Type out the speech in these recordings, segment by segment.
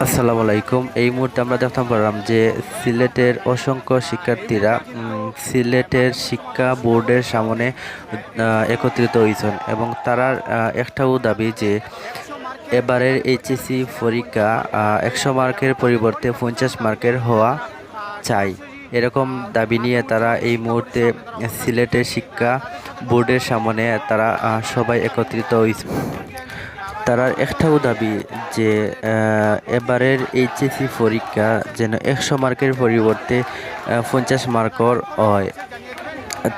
আসসালামু আলাইকুম। এই মুহূর্তে আমরা দেখতে পারলাম যে সিলেটের অসংখ্য শিক্ষার্থীরা সিলেটের শিক্ষা বোর্ডের সামনে একত্রিত হয়েছেন এবং তারা একটাও দাবি যে এবারের এইচএসসি পরীক্ষা 100 মার্কের পরিবর্তে 50 মার্কের হওয়া চাই। এরকম দাবি নিয়ে তারা এই মুহূর্তে সিলেটের শিক্ষা বোর্ডের সামনে তারা সবাই একত্রিত হয়েছে। তারা একটাও দাবি যে এবারের এইচএসসি পরীক্ষা যেন 100 মার্কের পরিবর্তে 50 মার্কর হয়।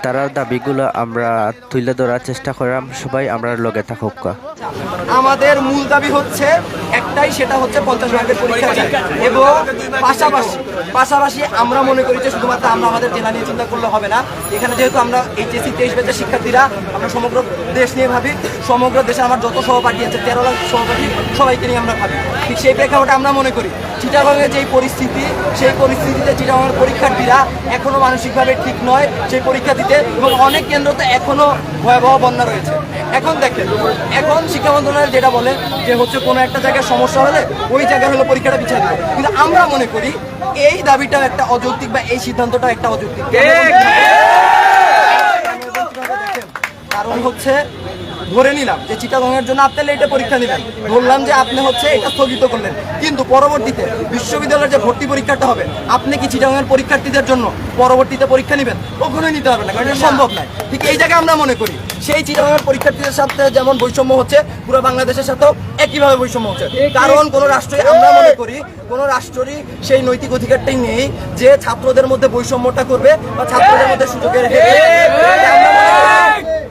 তারার দাবিগুলো আমরা তুলে ধরার চেষ্টা করলাম, সবাই আমরা লগে থাকুক। আমাদের মূল দাবি হচ্ছে একটাই, সেটা হচ্ছে 50 মার্কের পরীক্ষা চাই। এবং পাশাপাশি আমরা মনে করি যে শুধুমাত্র আমরা আমাদের জেলা নিয়ে চিন্তা করলে হবে না। এখানে যেহেতু আমরা এইচএসসি 23 ব্যাচের শিক্ষার্থীরা, আমরা সমগ্র দেশ নিয়ে ভাবি। সমগ্র দেশে আমার যত সহপাঠী আছে 13 লাখ সহপাঠী, সবাইকে নিয়ে আমরা ভাবি। ঠিক সেই প্রেক্ষাপটে আমরা মনে করি চিটাগংয়ের যেই পরিস্থিতি, সেই পরিস্থিতিতে চিটাগংয়ের পরীক্ষার্থীরা এখনও মানসিকভাবে ঠিক নয় সেই পরীক্ষা দিতে, এবং অনেক কেন্দ্রতে এখনও ভয়াবহ বন্যা রয়েছে। এখন দেখেন, এখন শিক্ষা মন্ত্রণালয় যেটা বলে যে হচ্ছে কোনো একটা জায়গায় সমস্যা হলে ওই জায়গায় হলো পরীক্ষাটা পিছিয়ে দেবে, কিন্তু আমরা মনে করি এই দাবিটাও একটা অযৌক্তিক, বা এই সিদ্ধান্তটা একটা অযৌক্তিক। কারণ হচ্ছে ধরে নিলাম যে চিটাগংয়ের জন্য আপনি লেটে পরীক্ষা নেবেন, ধরলাম যে আপনি হচ্ছে এটা স্থগিত করলেন, কিন্তু পরবর্তীতে বিশ্ববিদ্যালয়ের যে ভর্তি পরীক্ষাটা হবে, আপনি কি চিটাগংয়ের পরীক্ষার্থীদের জন্য পরবর্তীতে পরীক্ষা নেবেন? কখনোই নিতে পারবেন না, কারণ এটা সম্ভব নয়। ঠিক এই জায়গায় আমরা মনে করি সেই চিটাগংয়ের পরীক্ষার্থীদের সাথে যেমন বৈষম্য হচ্ছে, পুরো বাংলাদেশের সাথেও একইভাবে বৈষম্য হচ্ছে। কারণ কোনো রাষ্ট্রই, আমরা মনে করি কোনো রাষ্ট্রই সেই নৈতিক অধিকারটাই নেই যে ছাত্রদের মধ্যে বৈষম্যটা করবে বা ছাত্রদের মধ্যে সুযোগের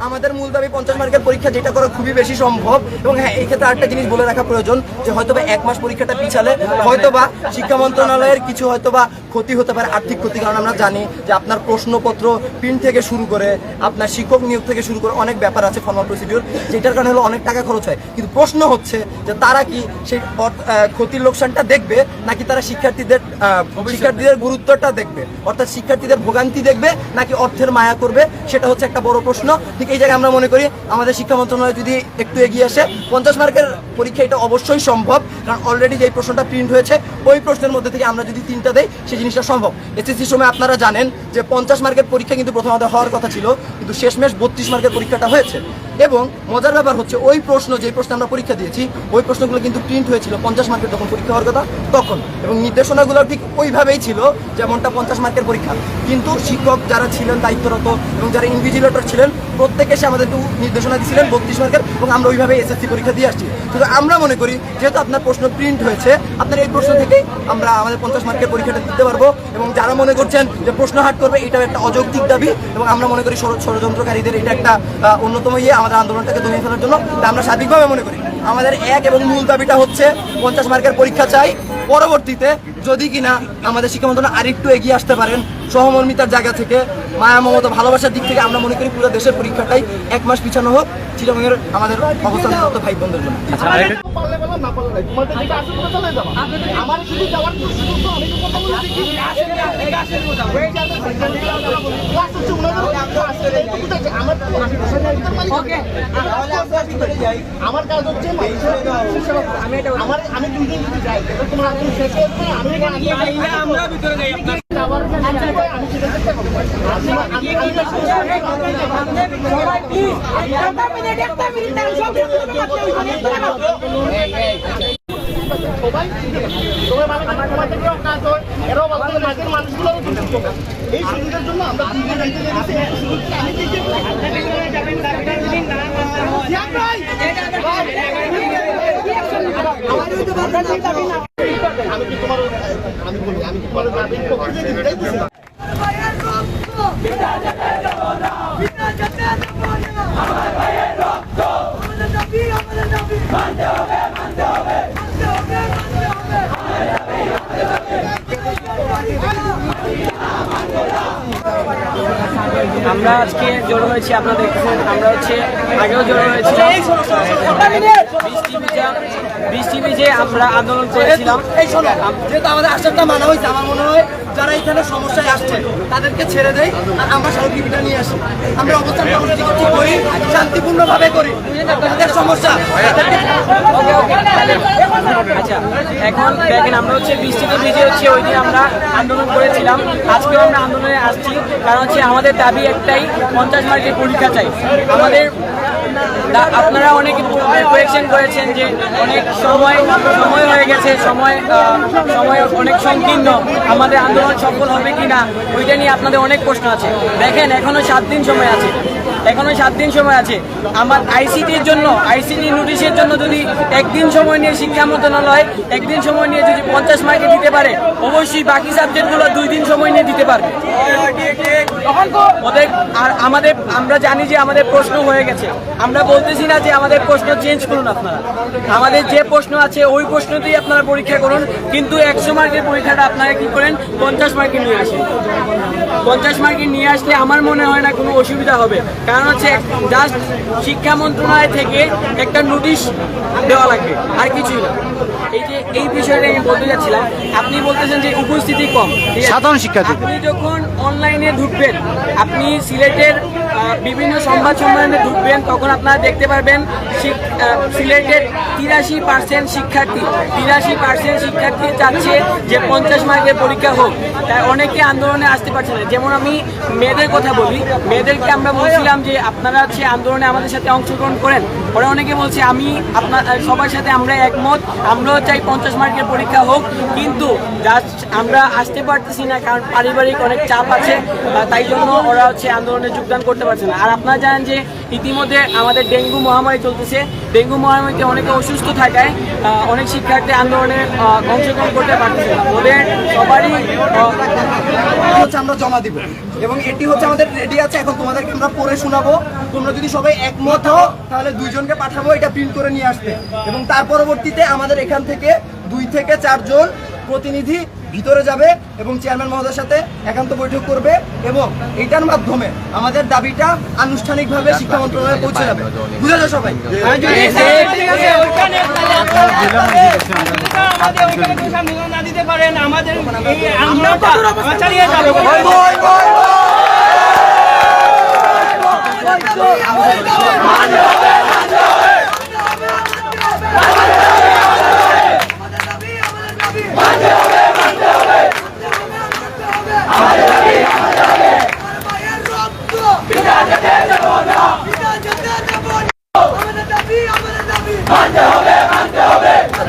আমাদের মূল দাবি 50 মার্কের পরীক্ষা, যেটা করা খুবই বেশি সম্ভব। এবং হ্যাঁ, এই ক্ষেত্রে আরেকটা জিনিস বলে রাখা প্রয়োজন যে হয়তোবা 1 মাস পরীক্ষাটা পিছালে হয়তোবা শিক্ষা মন্ত্রণালয়ের কিছু হয়তোবা ক্ষতি হতে পারে, আর্থিক ক্ষতি। কারণ আমরা জানি যে আপনার প্রশ্নপত্র প্রিন্ট থেকে শুরু করে আপনার শিক্ষক নিয়োগ থেকে শুরু করে অনেক ব্যাপার আছে, ফর্মাল প্রসিডিউর, যেটার কারণে হলো অনেক টাকা খরচ হয়। কিন্তু প্রশ্ন হচ্ছে যে তারা কি সেই ক্ষতির লোকসানটা দেখবে, নাকি তারা শিক্ষার্থীদের গুরুত্বটা দেখবে, অর্থাৎ শিক্ষার্থীদের ভোগান্তি দেখবে, নাকি অর্থের মায়া করবে, সেটা হচ্ছে একটা বড় প্রশ্ন। ঠিক এই জায়গায় আমরা মনে করি আমাদের শিক্ষা মন্ত্রণালয় যদি একটু এগিয়ে আসে, 50 মার্কের পরীক্ষা এটা অবশ্যই সম্ভব। কারণ অলরেডি যেই প্রশ্নটা প্রিন্ট হয়েছে ওই প্রশ্নের মধ্যে থেকে আমরা যদি 3টা দেই, সেই জিনিসটা সম্ভব। এসএসসির সময় আপনারা জানেন যে 50 মার্কের পরীক্ষা কিন্তু প্রথমত হওয়ার কথা ছিল, কিন্তু শেষমেশ 32 মার্কের পরীক্ষাটা হয়েছে। এবং মজার ব্যাপার হচ্ছে ওই প্রশ্ন, যে প্রশ্ন আমরা পরীক্ষা দিয়েছি, ওই প্রশ্নগুলো কিন্তু প্রিন্ট হয়েছিল 50 মার্কের যখন পরীক্ষা হওয়ার কথা তখন, এবং নির্দেশনাগুলো ঠিক ওইভাবেই ছিল যেমনটা 50 মার্কের পরীক্ষা। কিন্তু শিক্ষক যারা ছিলেন দায়িত্বরত এবং যারা ইনভিজিলেটর ছিলেন, প্রত্যেকে সে আমাদের নির্দেশনা দিয়েছিলেন 32 মার্কের, এবং আমরা ওইভাবে এসএসসি পরীক্ষা দিয়ে আসছি। কিন্তু আমরা মনে করি যেহেতু আপনার প্রশ্ন প্রিন্ট হয়েছে, আপনার এই প্রশ্ন থেকেই আমরা আমাদের 50 মার্কের পরীক্ষাটা দিতে পারবো। এবং যারা মনে করছেন যে প্রশ্ন হাট করবে, এটাও একটা অযৌক্তিক দাবি, এবং আমরা মনে করি ষড়যন্ত্রকারীদের এটা একটা অন্যতম আমাদের আন্দোলনটাকে দমিয়ে ফেলার জন্য। আমরা সার্বিকভাবে মনে করি আমাদের এক এবং মূল দাবিটা হচ্ছে 50 মার্কের পরীক্ষা চাই। পরবর্তীতে যদি কিনা আমাদের শিক্ষা মন্ত্রণালয় আরেকটু এগিয়ে আসতে পারেন সহমর্মিতার জায়গা থেকে, মায়া মমতা ভালোবাসার দিক থেকে, আমরা মনে করি পুরো দেশের পরীক্ষাটাই 1 মাস পিছানো হোক চিটাগংয়ের আমাদের অবস্থানরত ভাই বোনদের জন্য। আমার কাজ হচ্ছে আমি 2 দিন যদি যাই, তোমার শেষ করতে আমরা ভিতরে যাই। এই সুযোগের জন্য আমরা আমরা আজকে জড়ো হয়েছি, আপনারা দেখছেন, আমরা হচ্ছে আগেও জড়ো হয়েছি বৃষ্টি যে আমরা আন্দোলন করেছিলাম। এই শোনো, যেহেতু আমাদের আশাটা মানা হয়েছে, আমার মনে হয় যারা এখানে সমস্যায় আসছে তাদেরকে ছেড়ে দেয় আর আমরা স্মারকলিপিটা নিয়ে আসি। আমরা অবস্থান কর্মসূচি করি, শান্তিপূর্ণভাবে করি। তাদের সমস্যা আচ্ছা এখন দেখেন আমরা হচ্ছে বৃষ্টিতে ভিজে হচ্ছে ওই দিন আমরা আন্দোলন করেছিলাম, আজকেও আমরা আন্দোলনে আসছি, কারণ হচ্ছে আমাদের দাবি একটাই, 50 মার্কের পরীক্ষা চাই আমাদের। আপনারা অনেকে কোয়েকশন করেছেন যে অনেক সময় হয়ে গেছে, সময় অনেক সংকীর্ণ, আমাদের আন্দোলন সফল হবে কিনা ওইটা নিয়ে আপনাদের অনেক প্রশ্ন আছে। দেখেন এখনো 7 দিন সময় আছে, আমার আইসিটি নোটিশের জন্য যদি একদিন সময় নিয়ে শিক্ষা মন্ত্রণালয় একদিন সময় নিয়ে যদি 50 মার্কে দিতে পারে, অবশ্যই বাকি সাবজেক্টগুলো 2 দিন সময় নিয়ে দিতে পারবে। আমরা জানি যে আমাদের প্রশ্ন হয়ে গেছে, আমরা বলতেছি না যে আমাদের প্রশ্ন চেঞ্জ করুন, আপনারা আমাদের যে প্রশ্ন আছে ওই প্রশ্নতেই আপনারা পরীক্ষা করুন, কিন্তু 100 মার্কের পরীক্ষাটা আপনারা কি করেন 50 মার্কে নিয়ে আসেন। 50 মার্কে নিয়ে আসলে আমার মনে হয় না কোনো অসুবিধা হবে, কারণ হচ্ছে জাস্ট শিক্ষা মন্ত্রণালয় থেকে একটা নোটিশ দেওয়া লাগবে, আর কিছুই না। এই বিষয়টা আমি বলতে যাচ্ছিলাম, আপনি বলতেছেন যে উপস্থিতি কম, সাধারণ শিক্ষার্থী। আপনি যখন অনলাইনে ঢুকবেন, আপনি সিলেটের বিভিন্ন সংবাদ সম্মেলনে ঢুকবেন, তখন আপনারা দেখতে পারবেন সিলেটের 83% শিক্ষার্থী চাচ্ছে যে 50 মার্কের পরীক্ষা হোক, তাই অনেকে আন্দোলনে আসতে পারছে না। যেমন আমি মেয়েদের কথা বলি, মেয়েদেরকে আমরা বলছিলাম যে আপনারা হচ্ছে আন্দোলনে আমাদের সাথে অংশগ্রহণ করেন, ওরা অনেকে বলছে আমি আপনার সবার সাথে আমরা একমত, আমরাও চাই 50 মার্কের পরীক্ষা হোক, কিন্তু জাস্ট আমরা আসতে পারতেছি না কারণ পারিবারিক অনেক চাপ আছে, তাই জন্য ওরা হচ্ছে আন্দোলনে যোগদান করতে পারছে না। আর আপনারা জানেন যে ইতিমধ্যে আমাদের ডেঙ্গু মহামারী চলতেছে, ডেঙ্গু মহামারীতে অনেকে অসুস্থ থাকায় অনেক শিক্ষার্থী আন্দোলনে অংশগ্রহণ করতে পারতেছে না। ওদের সবারই হচ্ছে আমরা জমা দিব এবং এটি হচ্ছে আমাদের রেডি আছে, এখন তোমাদেরকে আমরা পড়ে শোনাবো। তোমরা যদি সবাই একমত হও তাহলে 2 জনকে পাঠাবো এটা প্রিন্ট করে নিয়ে আসতে, এবং তার পরবর্তীতে আমাদের এখান থেকে 2 থেকে 4 জন প্রতিনিধি ভিতরে যাবে এবং চেয়ারম্যান মহোদয়ের সাথে একান্ত বৈঠক করবে, এবং এটার মাধ্যমে আমাদের দাবিটা আনুষ্ঠানিকভাবে শিক্ষা মন্ত্রণালয়ে পৌঁছে যাবে। বুঝা যায় সবাই?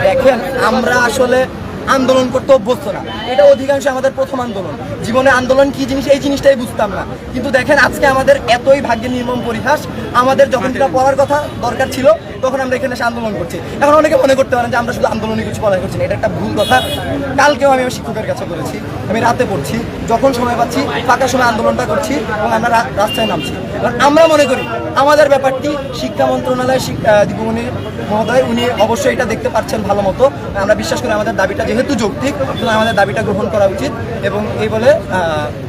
দেখেন আমরা আসলে আন্দোলন করতে অভ্যস্ত না, এটা অধিকাংশ আমাদের প্রথম আন্দোলন, জীবনে আন্দোলন কি জিনিস এই জিনিসটাই বুঝতাম না। কিন্তু দেখেন আজকে আমাদের এতই ভাগ্যের নির্মম পরিহাস, আমাদের যখন যেটা পড়ার কথা দরকার ছিল তখন আমরা এখানে এসে আন্দোলন করছি। এখন অনেকে মনে করতে পারেন যে আমরা শুধু আন্দোলনে কিছু পড়াই করছি না, এটা একটা ভুল কথা। কালকেও আমি আমার শিক্ষকের কাছে করেছি, আমি রাতে পড়ছি, যখন সময় পাচ্ছি ফাঁকা সময় আন্দোলনটা করছি এবং আমরা রাস্তায় নামছি। কারণ আমরা মনে করি আমাদের ব্যাপারটি শিক্ষা মন্ত্রণালয়ের দীপমণি মহোদয় উনি অবশ্যই এটা দেখতে পাচ্ছেন ভালো মতো। আমরা বিশ্বাস করি আমাদের দাবিটা যেহেতু যৌক্তিক, সুতরাং আমাদের দাবিটা গ্রহণ করা উচিত। এবং এই বলে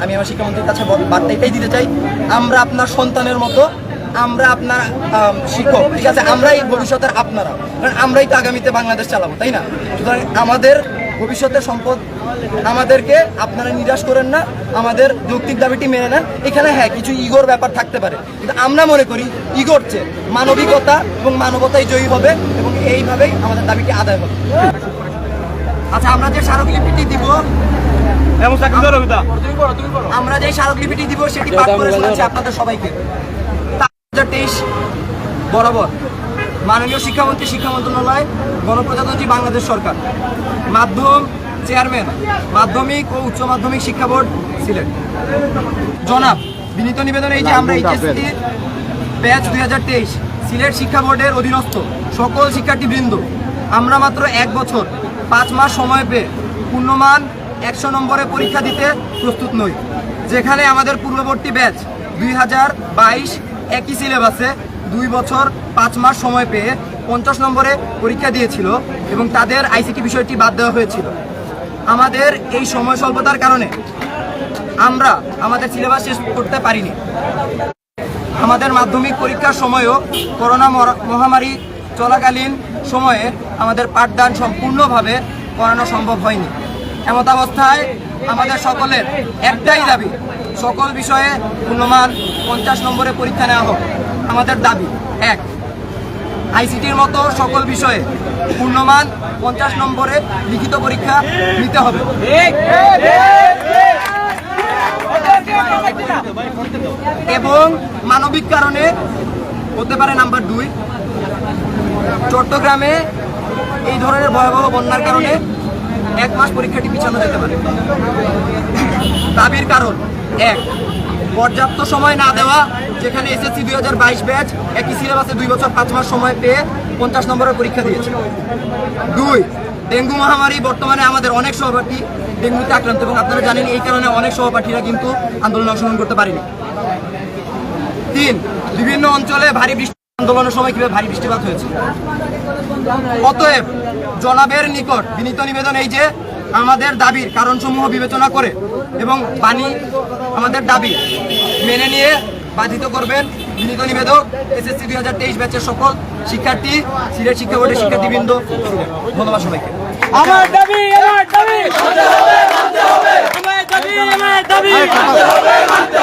আমি আমার শিক্ষামন্ত্রীর কাছে বার্তা এটাই দিতে চাই, আমরা আপনার সন্তানের মতো, আমরা আপনার শিক্ষক, ঠিক আছে, আমরাই ভবিষ্যতের আপনারা, কারণ আমরাই তো আগামীতে বাংলাদেশ চালাবো, তাই না? সুতরাং আমাদের ভবিষ্যতের সম্পদ, আমাদেরকে আপনারা নিরাশ করেন না, আমাদের যৌক্তিক দাবিটি মেনে নেন। এখানে হ্যাঁ কিছু ইগোর ব্যাপার থাকতে পারে, কিন্তু আমরা মনে করি ইগোর চেয়ে মানবিকতা এবং মানবতাই জয়ী হবে এবং এইভাবেই আমাদের দাবিটি আদায় হবে। আচ্ছা, আমরা যে স্মারকলিপিটি দিব সেটি পাঠ করে শোনাচ্ছি আপনাদের সবাইকে। 2023 বরাবর মাননীয় শিক্ষামন্ত্রী, শিক্ষা মন্ত্রণালয়, গণপ্রজাতন্ত্রী বাংলাদেশ সরকার, মাধ্যম চেয়ারম্যান, মাধ্যমিক ও উচ্চ মাধ্যমিক শিক্ষা বোর্ড সিলেট, জনাব বিনীত নিবেদন এই যে আমরা এইচএসসি ব্যাচ 2023 সিলেট শিক্ষা বোর্ডের অধীনস্থ সকল শিক্ষার্থীবৃন্দ, আমরা মাত্র 1 বছর 5 মাস সময় পেয়ে পূর্ণমান 100 নম্বরে পরীক্ষা দিতে প্রস্তুত নই। যেখানে আমাদের পূর্ববর্তী ব্যাচ 2022 একই সিলেবাসে 2 বছর 5 মাস সময় পেয়ে 50 নম্বরে পরীক্ষা দিয়েছিল এবং তাদের আইসিটি বিষয়টি বাদ দেওয়া হয়েছিল। আমাদের এই সময় স্বল্পতার কারণে আমরা আমাদের সিলেবাস শেষ করতে পারিনি। আমাদের মাধ্যমিক পরীক্ষার সময়ও করোনা মহামারী চলাকালীন সময়ে আমাদের পাঠদান সম্পূর্ণভাবে করানো সম্ভব হয়নি। এমতাবস্থায় আমাদের সকলের একটাই দাবি, সকল বিষয়ে পূর্ণমান 50 নম্বরে পরীক্ষা নেওয়া হোক। আমাদের দাবি 1, আইসিটির মতো সকল বিষয়ে পূর্ণমান 50 নম্বরে লিখিত পরীক্ষা নিতে হবে। এবং মানবিক কারণে হতে পারে নাম্বার 2, চট্টগ্রামে এই ধরনের ভয়াবহ বন্যার কারণে 1 মাস পরীক্ষাটি পিছানো যেতে পারে। দাবির কারণ 1, পর্যাপ্ত সময় না দেওয়া, যেখানে এসএসসি 2022 ব্যাচ একই সিলেবাসে 2 বছর 5 মাস সময় পেয়ে 50 নম্বরের পরীক্ষা দিয়েছে। 2, ডেঙ্গু মহামারী, বর্তমানে আমাদের অনেক সহপাঠী ডেঙ্গুতে আক্রান্ত এবং আপনারা জানেন এই কারণে অনেক সহপাঠীরা কিন্তু আন্দোলনে অংশগ্রহণ করতে পারেনি। 3, বিভিন্ন অঞ্চলে ভারী বৃষ্টি, আন্দোলনের সময় কিভাবে ভারী বৃষ্টিপাত হয়েছে। অতএব জনাবের নিকট বিনীত নিবেদন এই যে আমাদের দাবির কারণসমূহ বিবেচনা করে এবং আমাদের দাবি মেনে নিয়ে বাধিত করবেন। বিনীত নিবেদক এসএসসি 2023 ব্যাচের সকল শিক্ষার্থী, সিলেট শিক্ষা বোর্ডের শিক্ষার্থীবৃন্দ। ধন্যবাদ সবাইকে। আমার দাবি আমার দাবি মানতে হবে, মানতে হবে। আমার দাবি আমার দাবি মানতে হবে, মানতে হবে।